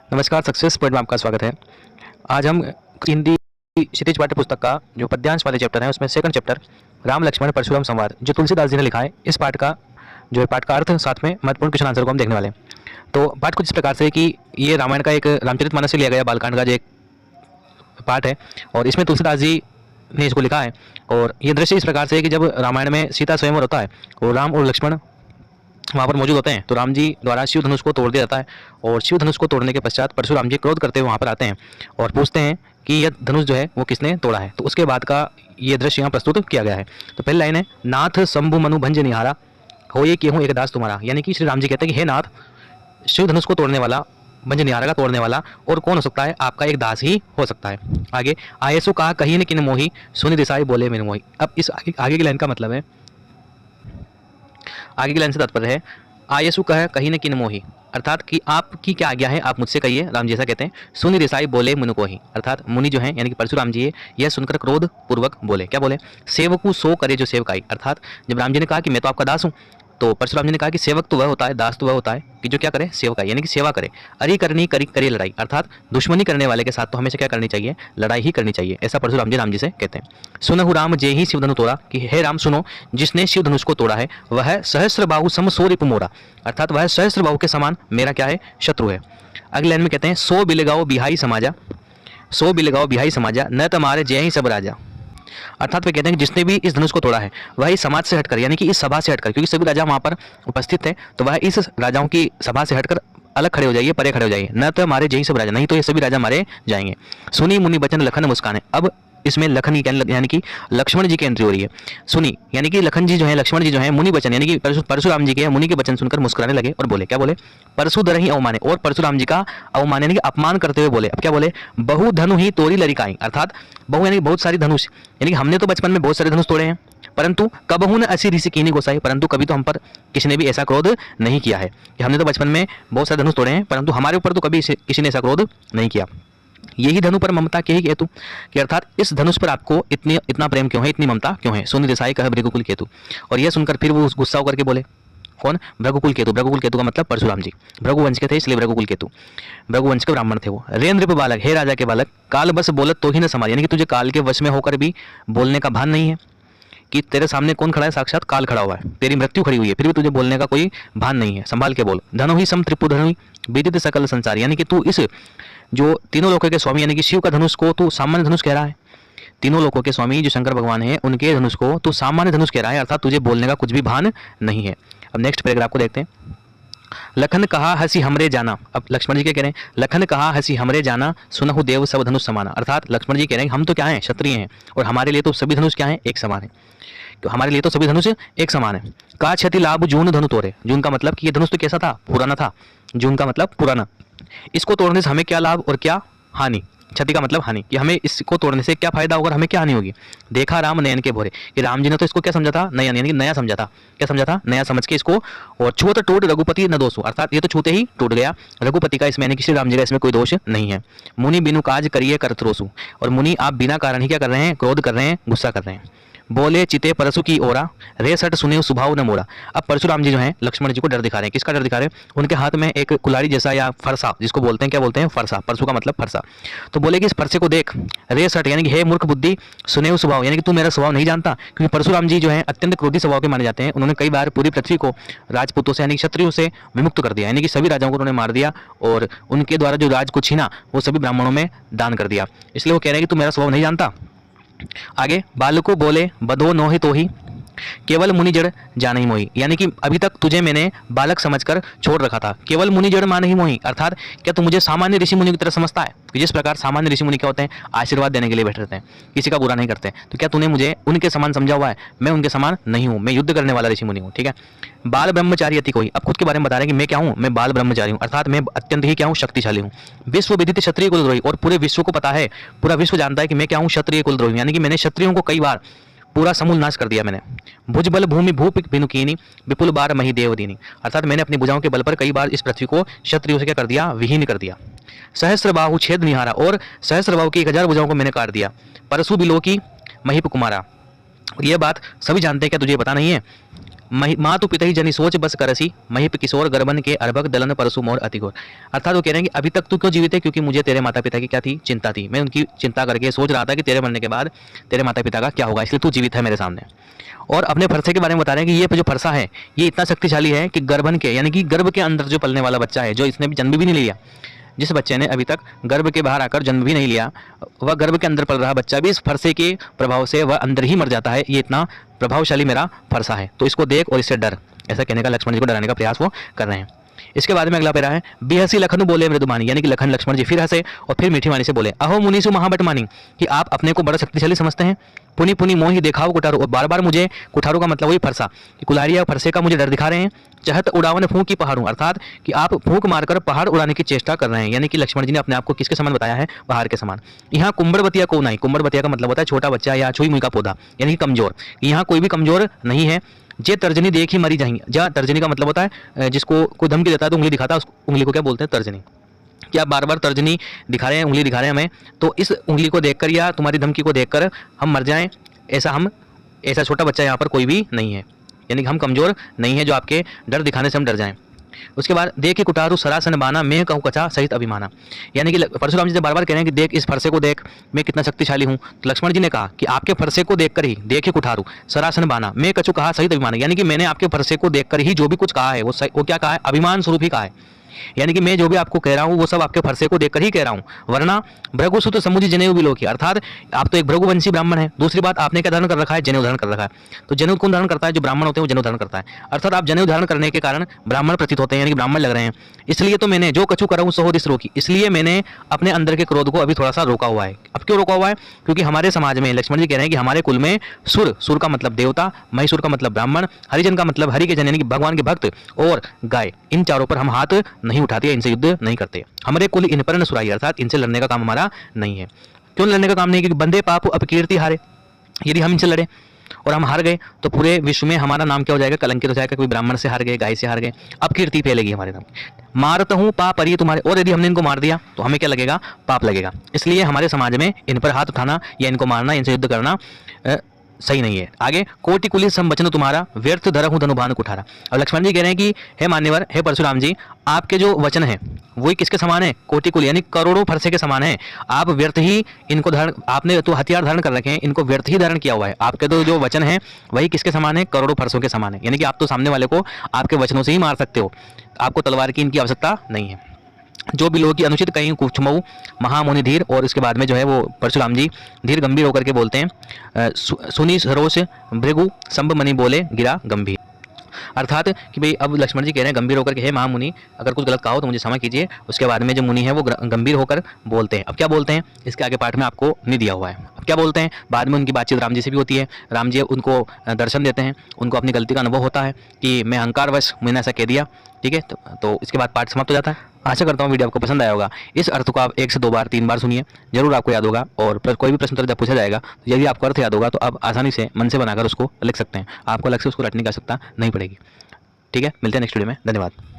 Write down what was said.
नमस्कार, success point में आपका स्वागत है। आज हम हिंदी क्षितिज पाठ्य पुस्तक का जो पद्यांश वाले चैप्टर है उसमें सेकंड चैप्टर राम लक्ष्मण परशुराम संवाद जो तुलसीदास जी ने लिखा है, इस पाठ का जो है पाठ का अर्थ साथ में महत्वपूर्ण क्वेश्चन आंसर को हम देखने वाले हैं। तो पाठ कुछ इस प्रकार से है कि ये रामायण का एक रामचरितमानस से लिया गया बालकांड का जो एक पाठ है और इसमें तुलसीदास जी ने इसको लिखा है। और ये दृश्य इस प्रकार से है कि जब रामायण में सीता स्वयंवर होता है और राम और लक्ष्मण वहाँ पर मौजूद होते हैं तो राम जी द्वारा शिव धनुष को तोड़ दिया जाता है। और शिव धनुष को तोड़ने के पश्चात परशुराम जी क्रोध करते हुए वहाँ पर आते हैं और पूछते हैं कि यह धनुष जो है वो किसने तोड़ा है। तो उसके बाद का ये दृश्य यहाँ प्रस्तुत किया गया है। तो पहली लाइन है, नाथ शंभु मनु भंज निहारा हो ये कि हूँ एक दास तुम्हारा। यानी कि श्री राम जी कहते हैं कि हे नाथ, शिव धनुष को तोड़ने वाला, भंज निहारा का तोड़ने वाला और कौन हो सकता है? आपका एक दास ही हो सकता है। आगे, आयसु कहा कहीं न किन मोही सुनि दिसाई बोले मेरे मोही। अब इस आगे की लाइन का मतलब है, आगे की लाइन से तात्पर्य है आयसु कह कहीं न किन मोही, अर्थात कि आपकी क्या आज्ञा है आप मुझसे कहिए। राम जी ऐसा कहते हैं। सुनि रिसाई बोले मुनि को ही, अर्थात मुनि जो है यानी कि परशुराम जी है, यह सुनकर क्रोध पूर्वक बोले। क्या बोले? सेवकु सो करे जो सेवकाई। अर्थात जब राम जी ने कहा कि मैं तो आपका दास हूँ, तो परशुराम जी ने कहा कि सेवक तो वह होता है, दास तो वह होता है कि जो क्या करे? सेवकाई, यानी कि सेवा करे। अरि करनी करी करे लड़ाई, अर्थात दुश्मनी करने वाले के साथ तो हमेशा क्या करनी चाहिए? लड़ाई ही करनी चाहिए। ऐसा परशुराम जी राम जी से कहते हैं। सुनहु राम जे ही शिव धनु तोड़ा, कि हे राम सुनो, जिसने शिव धनुष को तोड़ा है वह सहस्र बाहु सम सो रिपु मोरा, अर्थात वह सहस्र बाहु के समान मेरा क्या है? शत्रु है। अगले लाइन में कहते हैं, सो बिलगाओ बिहाई समाजा, सो बिलगाओ बिहाई समाजा न तमारे जय ही सब राजा। अर्थात वे कहते हैं कि जिसने भी इस धनुष को तोड़ा है वह इस समाज से हटकर, यानी कि इस सभा से हटकर, क्योंकि सभी राजा वहां पर उपस्थित थे, तो वह इस राजाओं की सभा से हटकर अलग खड़े हो जाइए, परे खड़े हो जाइए। न तो हमारे जय सब राजा, नहीं तो ये सभी राजा मारे जाएंगे। सुनी मुनि बचन लखन मुस्कान है। अब इसमें लखन यानी कि लक्ष्मण जी की एंट्री हो रही है। सुनी यानी कि लखन जी जो है, लक्ष्मण जी जो है, मुनि बचन यानी कि परशुराम जी के मुनि के वचन सुनकर मुस्कुराने लगे और बोले। क्या बोले? परशु दर ही अवमाने, और परशुराम जी का अवमान यानी कि अपमान करते हुए बोले। अब क्या बोले? बहु धनु ही तोरी लरिकाई, अर्थात बहु यानी बहुत सारी धनुष, यानी कि हमने तो बचपन में बहुत सारे धनुष तोड़े हैं, परंतु कबहू न ऐसी ऋषि कीनी गोसाई, परंतु कभी तो हम पर किसी ने भी ऐसा क्रोध नहीं किया है कि हमने तो बचपन में बहुत सारे धनुष तोड़े हैं, परंतु हमारे ऊपर तो कभी किसी ने ऐसा क्रोध नहीं किया। यही धनु पर ममता के ही केतु, कि अर्थात इस धनुष पर आपको इतना प्रेम क्यों है, इतनी ममता क्यों है? सुनि दिसाई कह भृगुकुल केतु। और यह सुनकर फिर वो गुस्सा होकर के बोले। कौन? भृगुकुल केतु। भृगुकुल केतु का मतलब परशुराम जी भृगुवंश के थे, इसलिए भृगुकुल केतु, भृगुवंश के ब्राह्मण थे वो। रेंद्र बालक, हे राजा के बालक, काल बस बोलत तो ही न समार, यानी कि तुझे काल के वश में होकर भी बोलने का भान नहीं है, कि तेरे सामने कौन खड़ा है? साक्षात काल खड़ा हुआ है, तेरी मृत्यु खड़ी हुई है, फिर भी तुझे बोलने का कोई भान नहीं है, संभाल के बोल। धनु ही सम त्रिपु धनु विदित सकल संसार, यानी कि तू इस जो तीनों लोकों के स्वामी यानी कि शिव का धनुष को तू सामान्य धनुष कह रहा है। तीनों लोकों के स्वामी जो शंकर भगवान है उनके धनुष को तू सामान्य धनुष कह रहा है, अर्थात तुझे बोलने का कुछ भी भान नहीं है। अब नेक्स्ट पैराग्राफ को देखते हैं। लखन कहा हसी हमरे जाना। अब लक्ष्मण जी क्या कह रहे हैं? लखन कहा हसी हमरे जाना सुनहु देव सब धनुष समाना, अर्थात लक्ष्मण जी कह रहे हैं हम तो क्या हैं? क्षत्रिय हैं, और हमारे लिए तो सभी धनुष क्या हैं? एक समान है। तो हमारे लिए तो सभी धनुष एक समान है। का क्षति लाभ जून धनु तोड़े, जून का मतलब कि ये धनुष तो कैसा था? पुराना था। जून का मतलब पुराना। इसको तोड़ने से हमें क्या लाभ और क्या हानि? क्षति का मतलब हानि, कि हमें इसको तोड़ने से क्या फायदा होगा, हमें क्या हानि होगी। देखा राम नयन के भोरे, कि राम जी ने तो इसको क्या समझा था? नयन यानी कि नया समझा था। क्या समझा था? नया समझ के इसको। और छूत टूट रघुपति न दोषु, अर्थात ये तो छूते ही टूट गया रघुपति का, इसमें यानी कि श्री राम जी का इसमें कोई दोष नहीं है। मुनि बिनु काज करिए करत्रोसु, और मुनि आप बिना कारण ही क्या कर रहे हैं? क्रोध कर रहे हैं, गुस्सा कर रहे हैं। बोले चिते परसु की ओरा रे सट सुने सुभाव न मोड़ा। अब परशुराम जी जो हैं लक्ष्मण जी को डर दिखा रहे हैं। किसका डर दिखा रहे हैं? उनके हाथ में एक कुल्हाड़ी जैसा या फरसा, जिसको बोलते हैं, क्या बोलते हैं? फरसा। परसु का मतलब फरसा। तो बोले कि इस फरसे को देख, रे सट यानी कि हे मूर्ख बुद्धि, सुने स्वभाव यानी कि तू मेरा स्वभाव नहीं जानता, क्योंकि परशुराम जी जो है अत्यंत क्रोधी स्वभाव के माने जाते हैं। उन्होंने कई बार पूरी पृथ्वी को राजपूतों से यानी क्षत्रियों से विमुक्त कर दिया, यानी कि सभी राजाओं को उन्होंने मार दिया और उनके द्वारा जो राज को छीना वो सभी ब्राह्मणों में दान कर दिया। इसलिए वो कह रहे हैं कि तू मेरा स्वभाव नहीं जानता। आगे, बालको बोले बधो नोहि तो ही केवल मुनि जड़ जान ही मोही, यानी कि अभी तक तुझे मैंने बालक समझकर छोड़ रखा था, केवल मुनि जड़ मान ही मोही, अर्थात क्या तू मुझे सामान्य ऋषि मुनि की तरह समझता है? कि जिस प्रकार सामान्य ऋषि मुनि क्या होते हैं? आशीर्वाद देने के लिए बैठे रहते हैं, किसी का बुरा नहीं करते। तो क्या तूने मुझे उनके समान समझा हुआ है? मैं उनके समान नहीं हूँ, मैं युद्ध करने वाला ऋषि मुनि हूँ। ठीक है। बाल ब्रह्मचारी अति कोई, अब खुद के बारे में बता रहे हैं कि मैं क्या हूँ? मैं बाल ब्रह्मचारी हूँ, अर्थात मैं अत्यंत ही क्या हूँ? शक्तिशाली हूँ। विश्व विदित क्षत्रिय कुलद्रोही, और पूरे विश्व को पता है, पूरा विश्व जानता है कि मैं क्या हूँ? क्षत्रिय कुलद्रोही, यानी कि मैंने क्षत्रियों को कई बार पूरा समूल नाश कर दिया मैंने। भुज बल भूमि भूप बिनुकीनी विपुल बार मही देवदीनी, अर्थात मैंने अपनी भुजाओं के बल पर कई बार इस पृथ्वी को क्षत्रियों से क्या कर दिया? विहीन कर दिया। सहस्र बाहु छेद निहारा, और सहस्र बाहु की 1000 भुजाओं को मैंने काट दिया। परसु बिलो की महिप कुमारा, यह बात सभी जानते हैं, क्या तुझे पता नहीं है? मातु पिता ही जनी सोच बस करसी महिप किशोर गर्भन के अर्भक दलन परसु मोर अतिघोर। अर्थात वो कह रहे हैं कि अभी तक तू क्यों जीवित है, क्योंकि मुझे तेरे माता पिता की क्या थी, चिंता थी। मैं उनकी चिंता करके सोच रहा था कि तेरे मरने के बाद तेरे माता पिता का क्या होगा, इसलिए तू जीवित है मेरे सामने। और अपने फरसे के बारे में बता रहे हैं कि ये जो फरसा है ये इतना शक्तिशाली है कि गर्भन के यानी कि गर्भ के अंदर जो पलने वाला बच्चा है, जो इसने भी जन्म भी नहीं लिया, जिस बच्चे ने अभी तक गर्भ के बाहर आकर जन्म भी नहीं लिया, वह गर्भ के अंदर पल रहा बच्चा भी इस फरसे के प्रभाव से वह अंदर ही मर जाता है। ये इतना प्रभावशाली मेरा फरसा है, तो इसको देख और इससे डर, ऐसा कहने का लक्ष्मण जी को डराने का प्रयास वो कर रहे हैं। इसके बाद में अगला पैरा है, बेहसी लखन बोले मृदुमानी, यानी कि लखन लक्ष्मण जी फिर हंसे और फिर मीठी वाणी से बोले, अहो मुनीसु महाबटमानी, कि आप अपने को बड़ा शक्तिशाली समझते हैं। पुनी पुनी मोही देखाओ कुठारो, और बार बार मुझे कुठारो का मतलब वही फरसा कि कुल्हाड़ी या फरसे का मुझे डर दिखा रहे हैं। चहत उड़ावन फूंक की पहाड़ों, अर्थात कि आप फूंक मारकर पहाड़ उड़ाने की चेष्टा कर रहे हैं, यानी कि लक्ष्मण जी ने अपने आप को किसके समान बताया है, पहाड़ के समान। यहाँ कुंभड़बतिया को नहीं, कुंभड़बतिया का मतलब होता है छोटा बच्चा या छुई मुई का पौधा, यानी कि कमजोर। यहाँ कोई भी कमजोर नहीं है। जे तर्जनी देख ही मरी जाएंगे, जहाँ तर्जनी का मतलब होता है जिसको कोई धमकी देता है तो उंगली दिखाता है, उस उंगली को क्या बोलते हैं, तर्जनी। कि आप बार बार तर्जनी दिखा रहे हैं, उंगली दिखा रहे हैं हमें, तो इस उंगली को देखकर या तुम्हारी धमकी को देखकर हम मर जाएं, ऐसा छोटा बच्चा यहाँ पर कोई भी नहीं है, यानी कि हम कमजोर नहीं है जो आपके डर दिखाने से हम डर जाएं। उसके बाद देख के कुटारू सरासन बाना मैं कहूँ कचा सहित अभिमाना, यानी कि परशुराम जी जब बार बार कह रहे हैं कि देख इस फरसे को देख, मैं कितना शक्तिशाली हूँ, तो लक्ष्मण जी ने कहा कि आपके फरसे को देखकर ही, देखे कुठारू सरासन बाना मैं कछु कहा सहित अभिमाना, यानी कि मैंने आपके फरसे को देखकर ही जो भी कुछ कहा है वो क्या कहा है, अभिमान स्वरूप ही कहा है। यानी कि मैं जो भी आपको कह रहा हूँ वो सब आपके फरसे को देखकर ही कह रहा हूँ, वरना भृगुसुत समुझ जनेऊ बिलोकी, अर्थात आप तो एक भृगुवंशी ब्राह्मण है। दूसरी बात, आपने क्या धारण कर रखा है, जनेऊ धारण कर रखा है। तो जनेऊ कौन धारण करता है, जो ब्राह्मण होते हैं वो जनेऊ धारण करता है, अर्थात आप जनेऊ धारण करने के कारण ब्राह्मण प्रतीत होते हैं, यानी कि ब्राह्मण लग रहे हैं। इसलिए तो मैंने जो कछु करूँ सहो दिस रोकी, इसलिए मैंने अपने अंदर के क्रोध को अभी थोड़ा सा रोका हुआ है। अब क्यों रोका हुआ है, क्योंकि हमारे समाज में लक्ष्मण जी कह रहे हैं कि हमारे कुल में सुर का मतलब देवता, महिषुर का मतलब ब्राह्मण, हरिजन का मतलब हरि के जन यानी कि भगवान के भक्त, और गाय, इन चारों पर हम हाथ नहीं उठाते, इनसे युद्ध नहीं करते। हमारे कुल इन पर न सुराई, अर्थात इनसे लड़ने का काम हमारा नहीं है। क्यों लड़ने का काम नहीं है, क्योंकि बंदे पाप अपकीर्ति हारे, यदि हम इनसे लड़े और हम हार गए तो पूरे विश्व में हमारा नाम क्या हो जाएगा, कलंकित हो जाएगा। कोई ब्राह्मण से हार गए, गाय से हार गए, अपकीर्ति फैलेगी हमारे नाम। मारता हूँ पाप पर ये तुम्हारे, और यदि हमने इनको मार दिया तो हमें क्या लगेगा, पाप लगेगा। इसलिए हमारे समाज में इन पर हाथ उठाना या इनको मारना, इनसे युद्ध करना सही नहीं है। आगे, कोटि कुली संबचन तुम्हारा व्यर्थ धरहूं धनुभान कुठारा। अब लक्ष्मण जी कह रहे हैं कि हे मान्यवर, हे परशुराम जी, आपके जो वचन है वही किसके समान है, कोटि कुली यानी करोड़ों फरसे के समान है। आप व्यर्थ ही इनको धारण, आपने तो हथियार धारण कर रखे हैं, इनको व्यर्थ ही धारण किया हुआ है। आपके तो जो वचन है वही किसके समान है, करोड़ों फरसों के समान है। यानी कि आप तो सामने वाले को आपके वचनों से ही मार सकते हो, आपको तलवार की इनकी आवश्यकता नहीं है। जो भी लोगों की अनुचित कहीं कुछमऊ महामुनि धीर, और इसके बाद में जो है वो परशुराम जी धीर गंभीर होकर के बोलते हैं, सुनी सरोष भृगु संभ मणि बोले गिरा गंभीर। अर्थात कि भाई अब लक्ष्मण जी कह रहे हैं गंभीर होकर के, हे महामुनि, अगर कुछ गलत कहा हो तो मुझे क्षमा कीजिए। उसके बाद में जो मुनि है वो गंभीर होकर बोलते हैं। अब क्या बोलते हैं, इसके आगे पाठ में आपको नहीं दिया हुआ है। अब क्या बोलते हैं, बाद में उनकी बातचीत राम जी से भी होती है। राम जी उनको दर्शन देते हैं, उनको अपनी गलती का अनुभव होता है कि मैं अहंकारवश मैंने ऐसा कह दिया, ठीक है। तो इसके बाद पाठ समाप्त हो जाता है। आशा करता हूँ वीडियो आपको पसंद आया होगा। इस अर्थ को आप 1 से 2 बार 3 बार सुनिए, जरूर आपको याद होगा। और कोई भी प्रश्न उत्तर जब पूछा जाएगा तो यदि आपको अर्थ याद होगा तो आप आसानी से मन से बनाकर उसको लिख सकते हैं, आपको अलग से उसको रटने की आवश्यकता नहीं पड़ेगी। ठीक है, मिलते हैं नेक्स्ट वीडियो में, धन्यवाद।